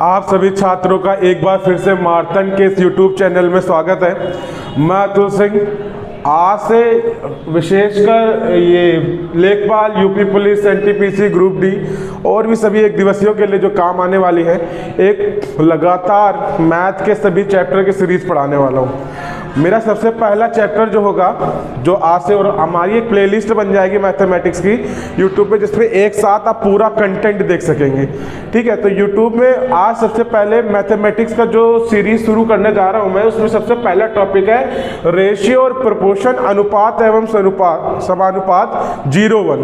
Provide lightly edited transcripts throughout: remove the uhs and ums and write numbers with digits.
आप सभी छात्रों का एक बार फिर से मार्तंड के इस YouTube चैनल में स्वागत है। मैं अतुल सिंह। आज से विशेषकर ये लेखपाल, UP police, NTPC, group D और भी सभी एक दिवसीयों के लिए जो काम आने वाली है, एक लगातार मैथ के सभी चैप्टर की सीरीज पढ़ाने वाला हूँ। मेरा सबसे पहला चैप्टर जो होगा, जो आज से, और हमारी एक प्लेलिस्ट बन जाएगी मैथमेटिक्स की यूट्यूब पे, जिसमें एक साथ आप पूरा कंटेंट देख सकेंगे। ठीक है, तो यूट्यूब में आज सबसे पहले मैथमेटिक्स का जो सीरीज शुरू करने जा रहा हूँ मैं, उसमें सबसे पहला टॉपिक है रेशियो और प्रोपोर्शन, अनुपात एवं समानुपात 0-1।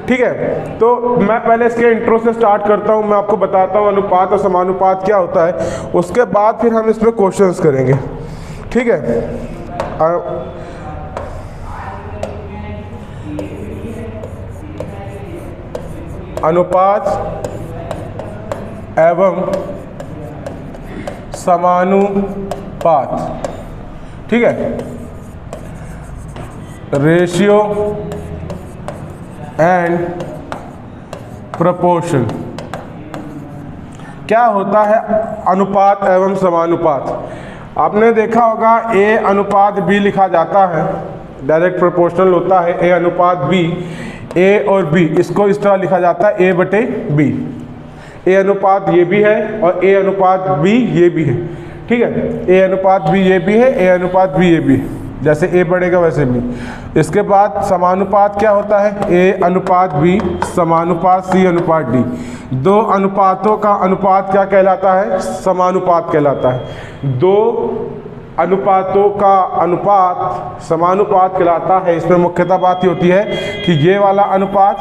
ठीक है, तो मैं पहले इसके इंट्रो से स्टार्ट करता हूँ। मैं आपको बताता हूँ अनुपात और समानुपात क्या होता है, उसके बाद फिर हम इसमें क्वेश्चंस करेंगे। ठीक है, अनुपात एवं समानुपात। ठीक है, रेशियो एंड प्रोपोर्शन। क्या होता है अनुपात एवं समानुपात? आपने देखा होगा A अनुपात B लिखा जाता है, डायरेक्ट प्रोपोर्शनल होता है A अनुपात B। A और B इसको इस तरह लिखा जाता है A/B। A अनुपात ये भी है और A अनुपात B ये भी है। ठीक है, A अनुपात B ये भी है, A अनुपात B ये भी है। जैसे A बढ़ेगा वैसे B। इसके बाद समानुपात क्या होता है? A अनुपात B समानुपात C अनुपात D। दो अनुपातों का अनुपात क्या कहलाता है? समानुपात कहलाता है। दो अनुपातों का अनुपात समानुपात कहलाता है। इसमें मुख्यतः बात ये होती है कि ये वाला अनुपात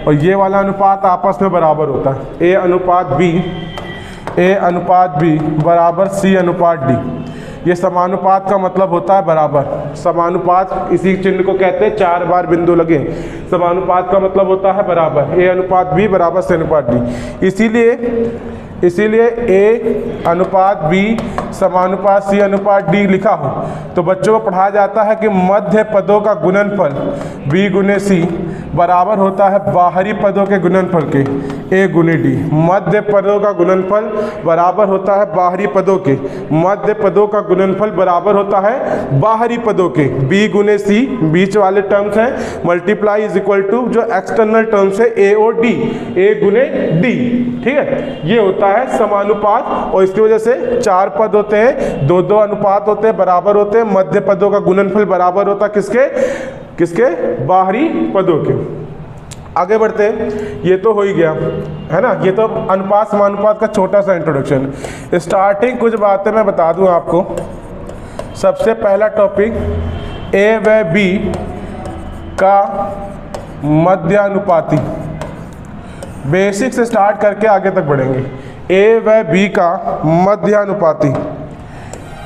और ये वाला अनुपात आपस में बराबर होता है। A अनुपात B बराबर C अनुपात D। ये समानुपात का मतलब होता है बराबर। समानुपात, इसी चिन्ह को कहते हैं, 4 बार बिंदु लगे। समानुपात का मतलब होता है बराबर। A अनुपात B बराबर C अनुपात D। इसीलिए A अनुपात B समानुपात C अनुपात D लिखा हो तो बच्चों को पढ़ाया जाता है कि मध्य पदों का गुणनफल B गुने C बराबर होता है बाहरी पदों के गुणनफल के A गुने D। मध्य पदों का गुणनफल बराबर होता है बाहरी पदों के, मध्य पदों का गुणनफल बराबर होता है बाहरी पदों के B गुने C, बीच वाले टर्म्स हैं, मल्टीप्लाई इज इक्वल टू जो एक्सटर्नल टर्म्स है A और D, A गुने D। ठीक है, ये होता है समानुपात। और इसकी वजह से 4 पद होते हैं, 2-2 अनुपात होते हैं, बराबर होते हैं। मध्य पदों का गुणनफल बराबर होता है किसके? बाहरी पदों के। आगे बढ़ते हैं। ये तो हो ही गया है ना, ये तो अनुपात समानुपात का छोटा सा इंट्रोडक्शन। स्टार्टिंग कुछ बातें मैं बता दूं आपको। सबसे पहला टॉपिक A व B का मध्यानुपाती। बेसिक से स्टार्ट करके आगे तक बढ़ेंगे। A व B का मध्यानुपाती,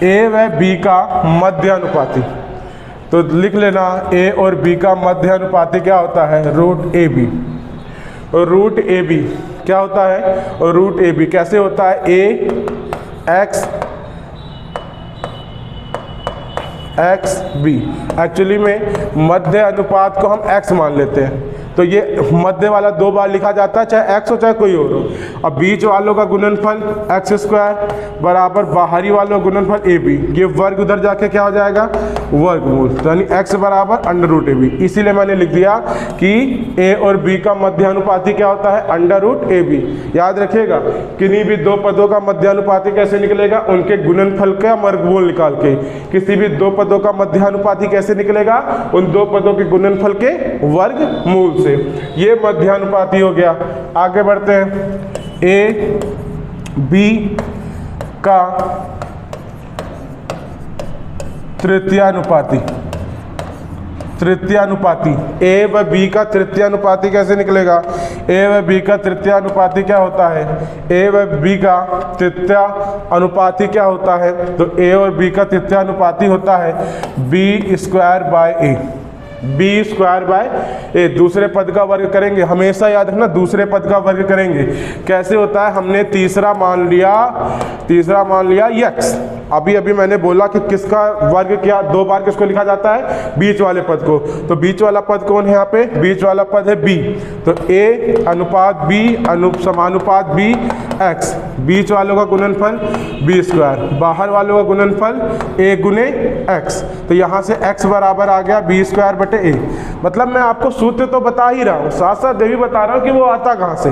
A व B का मध्यानुपाती। तो लिख लेना, A और B का मध्यानुपाती क्या होता है? √AB। और √AB क्या होता है? और √AB कैसे होता है? XB। एक्चुअली में मध्य अनुपात को हम X मान लेते हैं, तो ये मध्य वाला 2 बार लिखा जाता है, चाहे X हो चाहे कोई और हो। अब बीच वालों का गुणनफल x² बराबर बाहरी वालों का गुणनफल AB। ये वर्ग उधर जाके क्या हो जाएगा? वर्गमूल। तो यानी x बराबर √AB। इसीलिए मैंने लिख दिया कि A और B का मध्यानुपाती क्या होता है? √AB। याद रखिएगा, किन्हीं भी 2 पदों का मध्यानुपाती कैसे निकलेगा? उनके गुणनफल का वर्गमूल निकाल के। किसी भी 2 पदों का मध्यानुपाती कैसे निकलेगा? उन 2 पदों के गुणनफल के वर्गमूल से। ये मध्यानुपाती हो गया। आगे बढ़ते हैं। A B का तृतीयानुपाती। A व B का तृतीयानुपाती कैसे निकलेगा? A व B का तृतीयानुपाती क्या होता है? A व B का तृतीयानुपाती क्या होता है? तो A और B का तृतीयानुपाती होता है B² बाय A। दूसरे पद का वर्ग करेंगे, हमेशा याद रखना, दूसरे पद का वर्ग करेंगे। कैसे होता है? हमने तीसरा मान लिया x, अभी अभी मैंने बोला कि किसका वर्ग क्या 2 बार किसको लिखा जाता है, बीच वाले पद को। तो बीच वाला पद कौन है यहाँ पे, बीच वाला पद है b, तो a अनुपात b समानुपात b x, बीच वालों का गुणनफल b स्क्वायर, बाहर वालों का गुणनफल a गुने x। तो यहाँ से x बराबर आ गया b स्क्वायर बटे a। मतलब मैं आपको सूत्र तो बता ही रहा हूँ, साथ साथ ये भी बता रहा हूँ कि वो आता कहाँ से,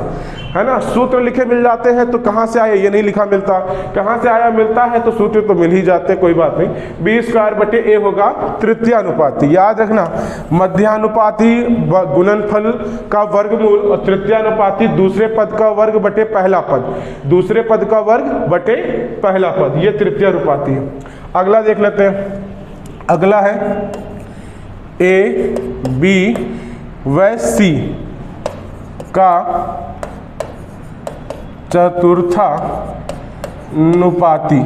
है ना। सूत्र लिखे मिल जाते हैं तो कहाँ से आया ये नहीं लिखा मिलता, कहाँ से आया मिलता है तो सूत्र तो मिल ही जाते, कोई बात नहीं। बी स्क्वायर बटे ए होगा तृतीयानुपाती। याद रखना, मध्यानुपाती गुणनफल का वर्गमूल और तृतीयानुपाती दूसरे पद का वर्ग बटे पहला पद, दूसरे पद का वर्ग बटे पहला पद, ये तृतीयानुपाती है। अगला देख लेते हैं, अगला है ए बी व सी का चतुर्था अनुपाती,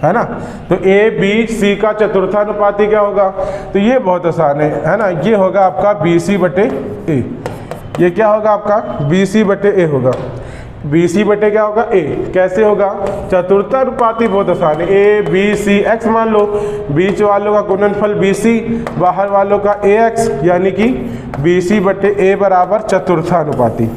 है ना। तो ए बी सी का चतुर्थानुपाती क्या होगा, तो ये बहुत आसान है ना, ये होगा आपका बी सी बटे ए। ये क्या होगा आपका बी सी बटे ए होगा, बी सी बटे क्या होगा ए। कैसे होगा, चतुर्थानुपाती बहुत आसान है, ए बी सी एक्स मान लो, बीच वालों का गुणनफल बी सी, बाहर वालों का ए एक्स, यानी कि बी सी बटे ए बराबर चतुर्थानुपाती,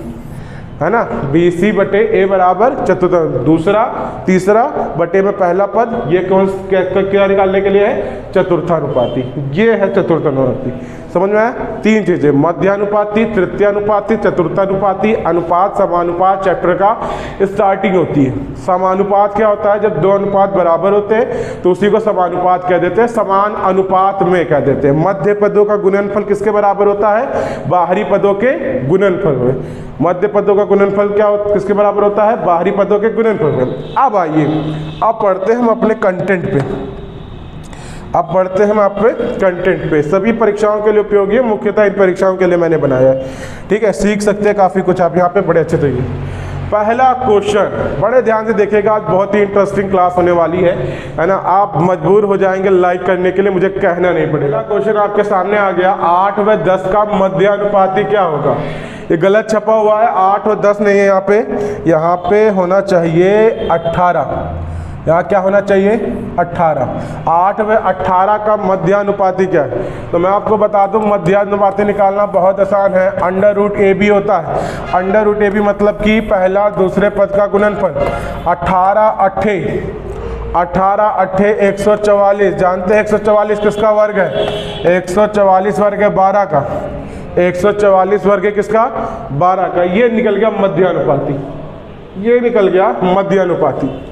है ना। बी सी बटे ए बराबर चतुर्थ, दूसरा तीसरा बटे में पहला पद, ये कौन क्या निकालने के लिए है, चतुर्थानुपाती। ये है चतुर्थानुपाती। समझ में आया, 3 चीजें, मध्यानुपाती, तृतीयानुपाती, चतुर्थानुपाती। अनुपात समानुपात चैप्टर का स्टार्टिंग होती है। समानुपात क्या होता है, जब 2 अनुपात बराबर होते हैं तो उसी को समानुपात कह देते हैं, समान अनुपात में कह देते हैं। मध्य पदों का गुणनफल किसके बराबर होता है, बाहरी पदों के गुणनफल में। मध्य पदों का गुणनफल क्या किसके बराबर होता है, बाहरी पदों के गुणनफल में। अब आइए, अब पढ़ते हैं हम अपने कंटेंट पे, अब पढ़ते हैं हम आप पे कंटेंट पे। सभी परीक्षाओं के लिए उपयोगी है, मुख्यतः इन परीक्षाओं के लिए मैंने बनाया है, ठीक है। सीख सकते हैं काफ़ी कुछ आप यहाँ पे बड़े अच्छे तरीके। पहला क्वेश्चन बड़े ध्यान से देखिएगा, आज बहुत ही इंटरेस्टिंग क्लास होने वाली है ना। आप मजबूर हो जाएंगे लाइक करने के लिए, मुझे कहना नहीं पड़ेगा। क्वेश्चन आपके सामने आ गया, 8 व 10 का मध्यानुपाती क्या होगा। ये गलत छपा हुआ है, 8 और 10 नहीं है यहाँ पे होना चाहिए 18। यहाँ क्या होना चाहिए 18। 8 व 18 का मध्यानुपाती क्या है, तो मैं आपको बता दूं मध्यानुपाती निकालना बहुत आसान है। अंडर रूट ए बी होता है, अंडर रूट ए बी मतलब कि पहला दूसरे पद का गुणनफल। 18 अट्ठे 144, जानते हैं 144 किसका वर्ग है, 144 वर्ग है 12 का, 144 वर्ग है किसका, 12 का। ये निकल गया मध्यानुपाती, ये निकल गया मध्यानुपाती।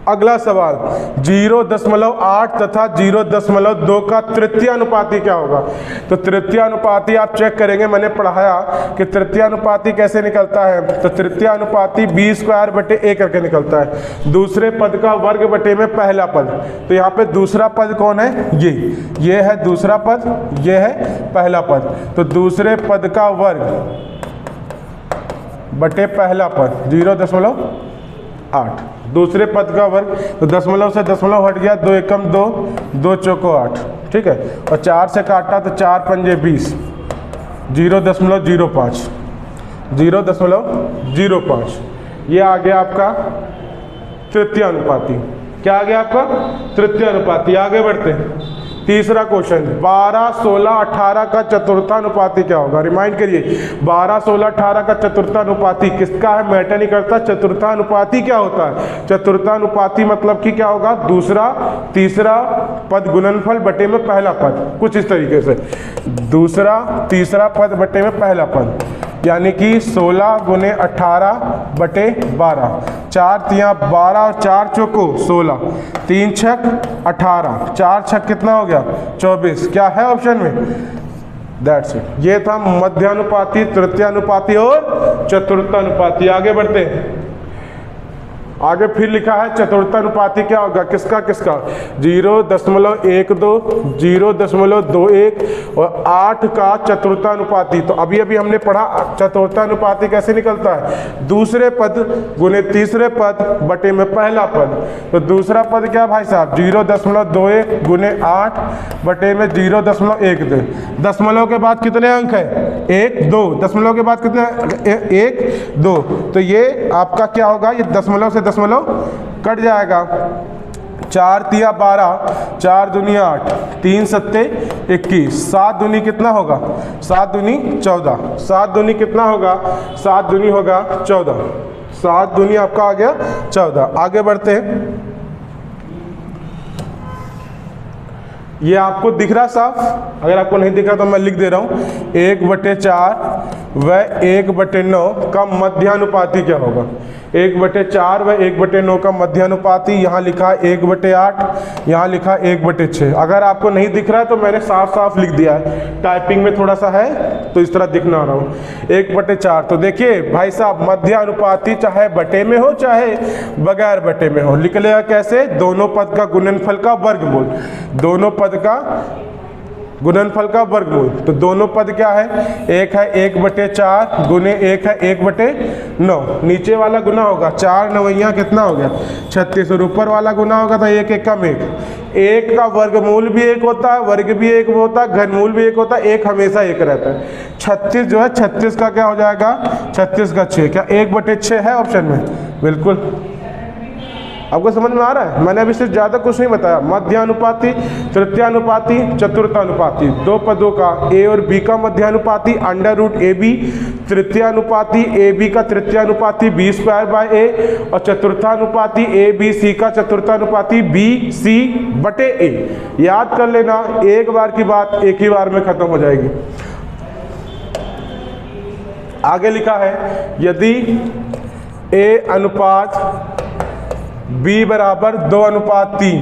अगला सवाल, 0.8 तथा 0.2 का तृतीयानुपाती क्या होगा। तो तृतीयानुपाती आप चेक करेंगे, मैंने पढ़ाया कि तृतीयानुपाती कैसे निकलता है। तो तृतीयानुपाती बी स्क्वायर बटे ए करके निकलता है, दूसरे पद का वर्ग बटे में पहला पद। तो यहाँ पे दूसरा पद कौन है, ये है दूसरा पद, ये है पहला पद। तो दूसरे पद का वर्ग बटे पहला पद 0.8, दूसरे पद का वर्ग। तो दशमलव से दशमलव हट गया, 2 एकम 2, 2 चौको 8, ठीक है। और 4 से काटा तो 4 पंजे 20, 0.05, 0.05। ये आ गया आपका तृतीयानुपाती। क्या आ गया आपका तृतीयानुपाती। आगे बढ़ते हैं, तीसरा क्वेश्चन, 12, 16, 18 का चतुर्थानुपाती क्या होगा। रिमाइंड करिए, 12, 16, 18 का चतुर्थानुपाती किसका है, मैटर नहीं करता। चतुर्थानुपाती क्या होता है, चतुर्थानुपाती मतलब कि क्या होगा, दूसरा तीसरा पद गुणनफल बटे में पहला पद, कुछ इस तरीके से, दूसरा तीसरा पद बटे में पहला पद, यानी कि 16 गुने 18 बटे 12, 4 तियाँ 12 और 4 चौको 16, 3 छक 18, 4 छक कितना हो गया 24। क्या है ऑप्शन में, दैट्स इट। ये था मध्यानुपाती, तृतीयानुपाती और चतुर्थानुपाती। आगे बढ़ते हैं, आगे फिर लिखा है चतुर्थानुपाती क्या होगा, किसका किसका, 0.12, 0.21 और 8 का चतुर्थानुपाती। तो अभी अभी हमने पढ़ा चतुर्थानुपाती कैसे निकलता है, दूसरे पद गुने तीसरे पद बटे में पहला पद। तो दूसरा पद क्या भाई साहब, 0.21 गुने 8 बटे में 0.12। दशमलव के बाद कितने अंक है, 1 2, दशमलव के बाद कितने 1 2। तो ये आपका क्या होगा, ये दशमलव से दशमलव कट जाएगा, 4 तिया 12, 4 दूनी 8, 3 सत्ते 21, 7 दूनी कितना होगा? 7 दूनी 14, 7 दूनी कितना होगा? 7 दूनी होगा 14, 7 दूनी आपका आ गया 14। आगे बढ़ते हैं, ये आपको दिख रहा साफ? अगर आपको नहीं दिख रहा तो मैं लिख दे रहा हूँ, 1/4 व 1/9 का मध्यानुपाती क्या होगा? 1/4 व 1/9 का मध्यानुपाती, यहाँ लिखा 1/8, यहाँ लिखा 1/6। अगर आपको नहीं दिख रहा है तो मैंने साफ साफ लिख दिया है, टाइपिंग में थोड़ा सा है तो इस तरह दिखना रहा हूँ। 1/4 तो देखिए भाई साहब, मध्यानुपाती चाहे बटे में हो चाहे बगैर बटे में हो, लिख लेगा कैसे? दोनों पद का गुणनफल का वर्गमूल, दोनों पद का गुणनफल का वर्गमूल। तो दोनों पद क्या है? एक है 1/4 गुने एक है 1/9, नीचे वाला गुना होगा 4 9 कितना हो गया? 36, और ऊपर वाला गुना होगा तो 1 1 कम 1 का वर्गमूल भी 1 होता है, वर्ग भी 1 होता है, घनमूल भी 1 होता है, 1 हमेशा 1 रहता है। 36 जो है 36 का क्या हो जाएगा? 36 का 6, क्या 1/6 है ऑप्शन में? बिल्कुल। आपको समझ में आ रहा है? मैंने अभी सिर्फ ज़्यादा कुछ नहीं बताया। मध्यानुपाती, तृतीयानुपाती, चतुर्थानुपाती, दो पदों का ए और बी का मध्यानुपाती √AB, तृतीयानुपाती AB का तृतीयानुपाती B²/A, और चतुर्थानुपाती ABC का चतुर्थानुपाती BC/A। याद कर लेना, एक बार की बात एक ही बार में खत्म हो जाएगी। आगे लिखा है, यदि A अनुपात B बराबर 2:3,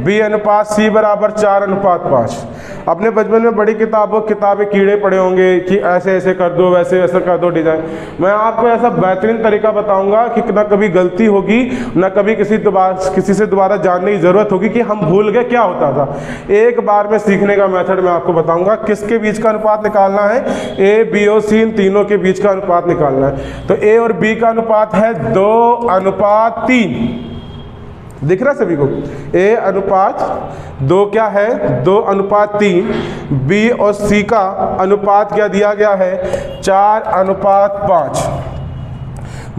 B अनुपात C बराबर 4:5। अपने बचपन में बड़ी किताबें कीड़े पड़े होंगे कि ऐसे ऐसे कर दो, वैसे वैसे कर दो डिज़ाइन। मैं आपको ऐसा बेहतरीन तरीका बताऊंगा कि ना कभी गलती होगी, ना कभी किसी से दोबारा जानने की ज़रूरत होगी कि हम भूल गए क्या होता था। एक बार में सीखने का मेथड मैं आपको बताऊंगा। किसके बीच का अनुपात निकालना है? A, B और C, इन तीनों के बीच का अनुपात निकालना है। तो A और B का अनुपात है 2:3। दिख रहा सभी को? A अनुपात 2 क्या है? 2:3। B और C का अनुपात क्या दिया गया है? 4:5।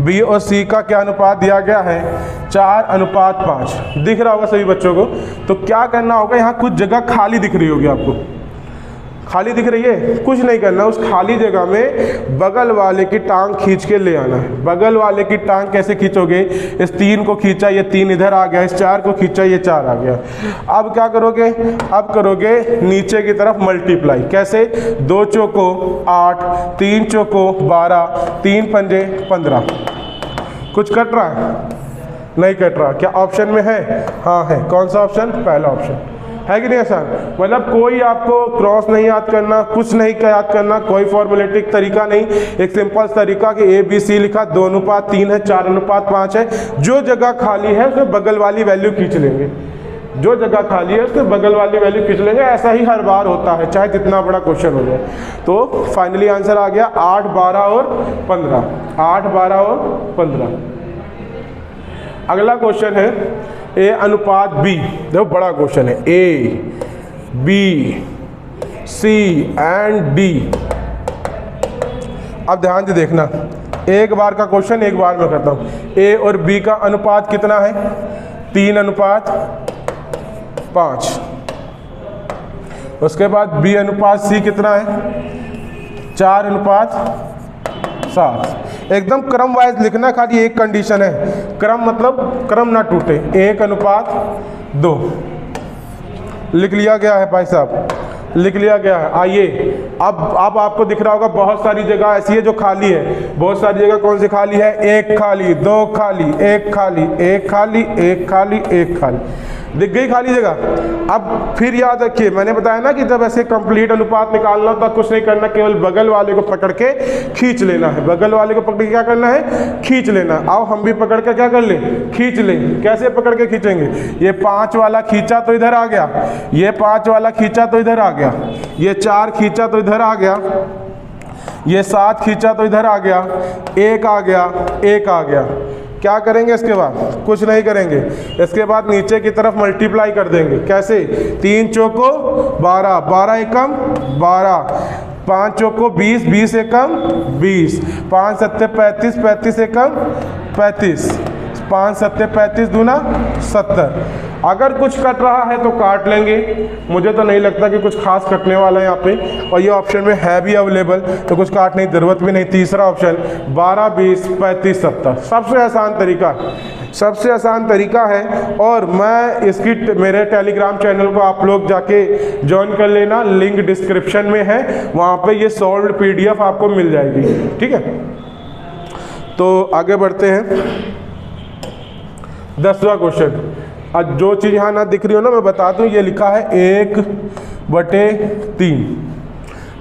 B और C का क्या अनुपात दिया गया है? 4:5। दिख रहा होगा सभी बच्चों को। तो क्या करना होगा, यहाँ कुछ जगह खाली दिख रही होगी आपको, खाली दिख रही है, कुछ नहीं करना। उस खाली जगह में बगल वाले की टांग खींच के ले आना है। बगल वाले की टांग कैसे खींचोगे? इस 3 को खींचा, ये 3 इधर आ गया, इस 4 को खींचा, ये 4 आ गया। अब क्या करोगे? अब करोगे नीचे की तरफ मल्टीप्लाई। कैसे? 2 चौको 8, 3 चौको 12, 3 पंजे 15। कुछ कट रहा है? नहीं कट रहा। क्या ऑप्शन में है? हाँ है। कौन सा ऑप्शन? पहला ऑप्शन है कि नहीं आसान? मतलब कोई आपको क्रॉस नहीं याद करना, कुछ नहीं याद करना, कोई फॉर्मुलेटिक तरीका नहीं, एक सिंपल तरीका कि ABC लिखा 2:3 है, 4:5 है। जो जगह खाली है उसमें बगल वाली वैल्यू खींच लेंगे, जो जगह खाली है उसमें बगल वाली वैल्यू खींच लेंगे। ऐसा ही हर बार होता है, चाहे जितना बड़ा क्वेश्चन हो जाए। तो फाइनली आंसर आ गया 8, 12 और 15। 8, 12 और 15। अगला क्वेश्चन है A अनुपात B। देखो बड़ा क्वेश्चन है। A, B, C and D। अब ध्यान से देखना, एक बार का क्वेश्चन एक बार में करता हूँ। A और B का अनुपात कितना है? 3:5। उसके बाद B अनुपात C कितना है? 4:7। एकदम क्रम वाइज लिखना, खाली एक कंडीशन है, क्रम मतलब क्रम ना टूटे। 1:2 लिख लिया गया है भाई साहब, लिख लिया गया है। आइए अब आपको दिख रहा होगा बहुत सारी जगह ऐसी है जो खाली है। बहुत सारी जगह कौन सी खाली है? 1 खाली, 2 खाली, 1 खाली, 1 खाली, 1 खाली, 1 खाली। दिख गई खाली जगह। अब फिर याद रखिए, मैंने बताया ना कि जब ऐसे कंप्लीट अनुपात निकालना तो कुछ नहीं करना, केवल बगल वाले को पकड़ के खींच लेना है। बगल वाले को पकड़ के क्या करना है? खींच लेना। आओ हम भी पकड़ के क्या कर लें? खींच लें। कैसे पकड़ के खींचेंगे? ये 5 वाला खींचा तो इधर आ गया, ये 5 वाला खींचा तो इधर आ गया, ये 4 खींचा तो इधर आ गया, ये 7 खींचा तो इधर आ गया, 1 आ गया, 1 आ गया। क्या करेंगे इसके बाद? कुछ नहीं करेंगे। इसके बाद नीचे की तरफ मल्टीप्लाई कर देंगे। कैसे? 3 चौको 12, 12 एकम 12, 5 चौको 20, 20 एकम 20, 5 सत्ते 35, 35 एकम 35, 5 सत्ते 35 दूना 70। अगर कुछ कट रहा है तो काट लेंगे, मुझे तो नहीं लगता कि कुछ खास कटने वाला है यहाँ पे, और ये ऑप्शन में है भी अवेलेबल तो कुछ काटने की ज़रूरत भी नहीं। तीसरा ऑप्शन 12 20 35 70 सबसे आसान तरीका है, सबसे आसान तरीका है। और मैं इसकी मेरे टेलीग्राम चैनल को आप लोग जाके ज्वाइन कर लेना, लिंक डिस्क्रिप्शन में है, वहाँ पे ये सॉल्व्ड PDF आपको मिल जाएगी, ठीक है। तो आगे बढ़ते हैं। 10वां क्वेश्चन। अब जो चीज़ यहाँ ना दिख रही हो ना मैं बता दूँ, ये लिखा है 1/3,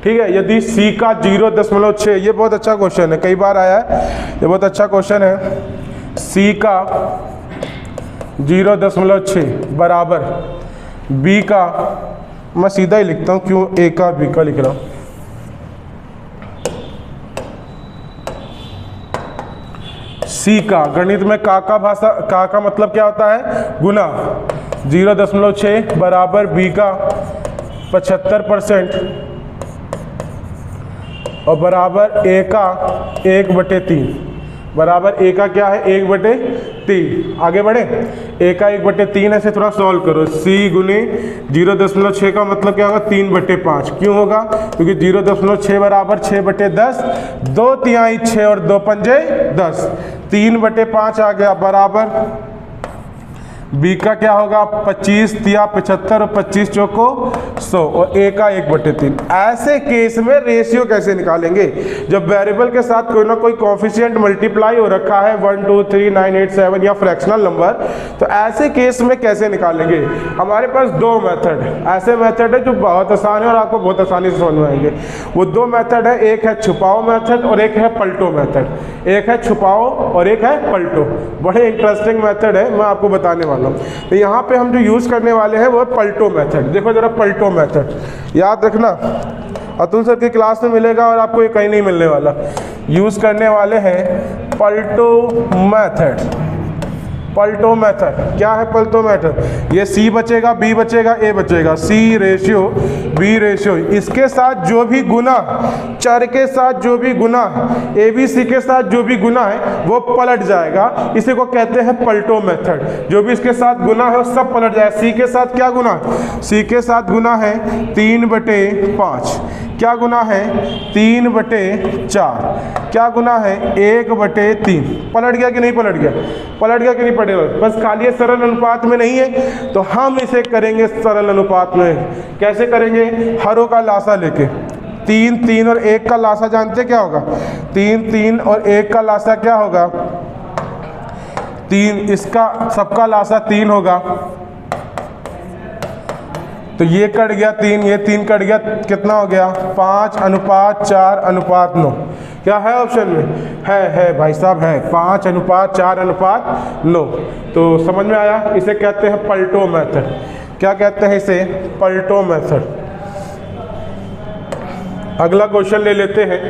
ठीक है। यदि C का 0.6, ये बहुत अच्छा क्वेश्चन है, कई बार आया है, ये बहुत अच्छा क्वेश्चन है। C का 0.6 बराबर B का, मैं सीधा ही लिखता हूँ, क्यों A का B का लिख रहा हूँ। C का गणित में का भाषा, का मतलब क्या होता है, गुना। 0.6 बराबर B का 75% और बराबर A का 1/3, बराबर A का क्या है 1/3। आगे बढ़े, A का 1/3 ऐसे थोड़ा सॉल्व करो। C गुने 0.6 का मतलब क्या होगा 3/5। क्यों होगा, क्योंकि 0.6 बराबर 6/10, 2 तिहाई 6 और 2 पंजे 10, 3/5 आ गया बराबर B का क्या होगा 25 तिया 75 और 25 चौको 100 और A का 1/3। ऐसे केस में रेशियो कैसे निकालेंगे, जब वेरिएबल के साथ कोई ना कोई कोएफिशिएंट मल्टीप्लाई हो रखा है 1 2 3 9 8 7 या फ्रैक्शनल नंबर, तो ऐसे केस में कैसे निकालेंगे। हमारे पास 2 मेथड ऐसे मेथड है जो बहुत आसान है और आपको बहुत आसानी से समझ में आएंगे। वो 2 मेथड है, एक है छुपाओ मेथड और एक है पलटो मेथड। एक है छुपाओ और एक है पलटो, बड़े इंटरेस्टिंग मेथड है, मैं आपको बताने वाला। तो यहाँ पे हम जो यूज करने वाले हैं वो है पलटो मेथड। देखो जरा पलटो मेथड याद रखना, अतुल सर की क्लास में मिलेगा और आपको ये कहीं नहीं मिलने वाला। यूज करने वाले हैं पलटो मेथड। पलटो मेथड क्या है, पलटो मेथड, ये C बचेगा B बचेगा A बचेगा, C रेशियो B रेशियो, इसके साथ जो भी गुना, चर के साथ जो भी गुना, ABC के साथ जो भी गुना है वो पलट जाएगा, इसी को कहते हैं पलटो मेथड। जो भी इसके साथ गुना है वो सब पलट जाएगा। C के साथ क्या गुना, C के साथ गुना है 3/5, क्या गुना है 3/4, क्या गुना है 1/3। पलट गया कि नहीं पलट गया, पलट गया कि नहीं पड़ेगा, बस खाली सरल अनुपात में नहीं है तो हम इसे करेंगे सरल अनुपात में। कैसे करेंगे, हरों का लासा लेके, 3 3 और 1 का लासा जानते क्या होगा, 3 3 और 1 का लासा क्या होगा 3, इसका सबका लासा 3 होगा, तो ये कट गया 3, ये 3 कट गया, कितना हो गया 5:4:9। क्या है ऑप्शन में, है भाई साहब, है 5:4:9। तो समझ में आया, इसे कहते हैं पलटो मेथड। क्या कहते हैं इसे, पलटो मेथड। अगला क्वेश्चन ले लेते हैं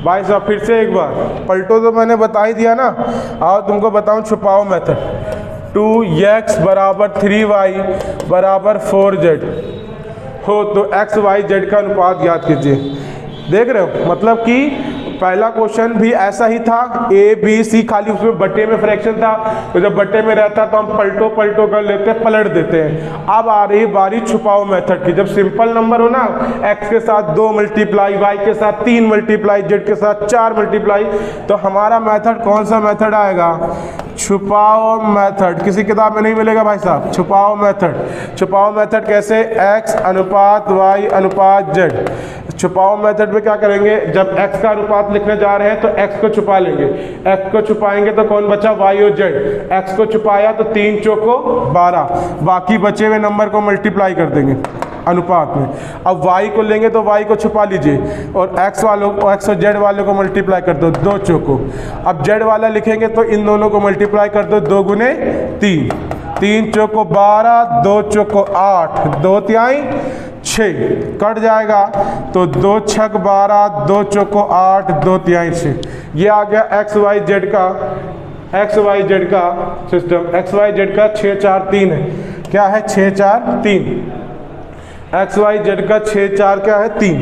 भाई साहब, फिर से एक बार। पलटो तो मैंने बता ही दिया ना, आओ तुमको बताऊं छुपाओ मेथड। 2x बराबर 3y बराबर 4z हो तो x y z का अनुपात ज्ञात कीजिए। देख रहे हो, मतलब कि पहला क्वेश्चन भी ऐसा ही था, A B C, खाली उसमें बट्टे में फ्रैक्शन था, तो जब बट्टे में रहता तो हम पलटो पलटो कर लेते हैं, पलट देते हैं। अब आ रही बारी छुपाओ मेथड की। जब सिंपल नंबर हो ना, x के साथ 2 मल्टीप्लाई, y के साथ 3 मल्टीप्लाई, z के साथ 4 मल्टीप्लाई, तो हमारा मेथड कौन सा मेथड आएगा, छुपाओ मेथड। किसी किताब में नहीं मिलेगा भाई साहब, छुपाओ मेथड। छुपाओ मेथड कैसे, x अनुपात y अनुपात z। छुपाओ मेथड में क्या करेंगे, जब x का अनुपात लिखने जा रहे हैं तो x को छुपा लेंगे, x को छुपाएंगे तो कौन बचा, y और z। x को छुपाया तो 3 चौको 12, बाकी बचे हुए नंबर को मल्टीप्लाई कर देंगे अनुपात में। अब y को लेंगे तो y को छुपा लीजिए और x वालों को, x और z वालों को मल्टीप्लाई कर दो 2 चौको। अब z वाला लिखेंगे तो इन दोनों को मल्टीप्लाई कर दो 2 गुने 3, 3 चौको 12, 2 चौको 8, 2 तिहाई 6, कट जाएगा तो 2 छक 12, 2 चौको 8, 2 तिहाई 6। ये आ गया x y z का, x y z का सिस्टम। x y z का 6 4 3 है, क्या है 6 4 3। x y z का 6 4 क्या है 3,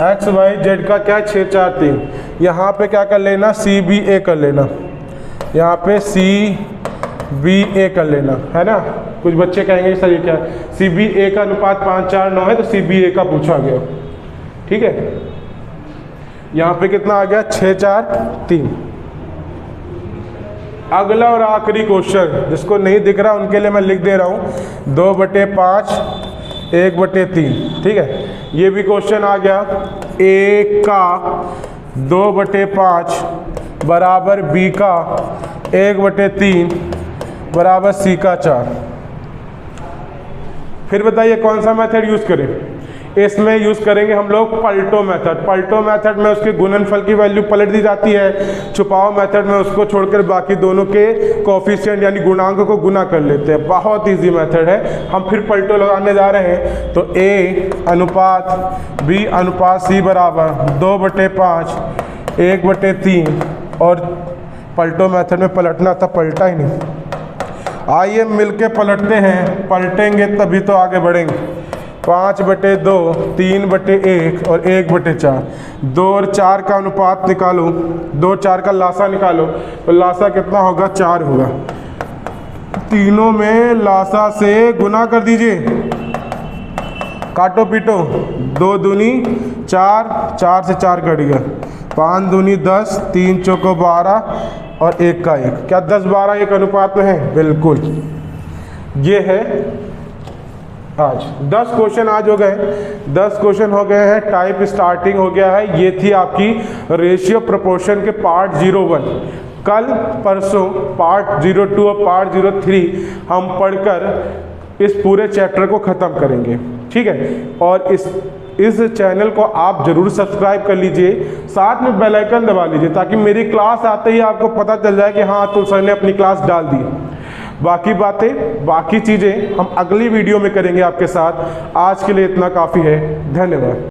x y z का क्या है 6 4 3। यहाँ पे क्या कर लेना, C B A कर लेना, यहाँ पे सी बी ए कर लेना, है ना। कुछ बच्चे कहेंगे सर ये क्या है, सी बी ए का अनुपात 5:4:9 है, तो सी बी ए का पूछा गया, ठीक है। यहाँ पे कितना आ गया, 6:4:3। अगला और आखिरी क्वेश्चन, जिसको नहीं दिख रहा उनके लिए मैं लिख दे रहा हूँ, 2/5 1/3, ठीक है। ये भी क्वेश्चन आ गया, ए का 2/5 बराबर बी का 1/3 बराबर सी का 4। फिर बताइए कौन सा मेथड यूज करें। इसमें यूज करेंगे हम लोग पलटो मेथड। पलटो मेथड में उसके गुणनफल की वैल्यू पलट दी जाती है। छुपाओ मेथड में उसको छोड़कर बाकी दोनों के कोफिशिएंट यानी गुणांक को गुना कर लेते हैं। बहुत इजी मेथड है। हम फिर पलटो लगाने जा रहे हैं, तो ए अनुपात बी अनुपात सी बराबर 2/5 1/3, और पलटो मेथड में पलटना था, पलटा ही नहीं। आइए मिलके पलटते हैं, पलटेंगे तभी तो आगे बढ़ेंगे। 5/2 3/1 और 1/4। 2 और 4 का अनुपात निकालो, 2 और 4 का लासा निकालो, तो लासा कितना होगा, 4 होगा। तीनों में लासा से गुना कर दीजिए, काटो पीटो, 2 दूनी 4, 4 से 4 कट गया, 5 दूनी 10, 3 चौको 12 और 1 का 1। क्या 10-12 एक अनुपात में है? बिल्कुल। ये है आज 10 क्वेश्चन आज हो गए, 10 क्वेश्चन हो गए हैं। टाइप स्टार्टिंग हो गया है। ये थी आपकी रेशियो प्रोपोर्शन के पार्ट 01। कल परसों पार्ट 02 और पार्ट 03 हम पढ़कर इस पूरे चैप्टर को ख़त्म करेंगे, ठीक है। और इस चैनल को आप जरूर सब्सक्राइब कर लीजिए, साथ में बेल आइकन दबा लीजिए, ताकि मेरी क्लास आते ही आपको पता चल जाए कि हाँ अतुल सर ने अपनी क्लास डाल दी। बाकी बातें, बाकी चीज़ें हम अगली वीडियो में करेंगे आपके साथ। आज के लिए इतना काफ़ी है। धन्यवाद।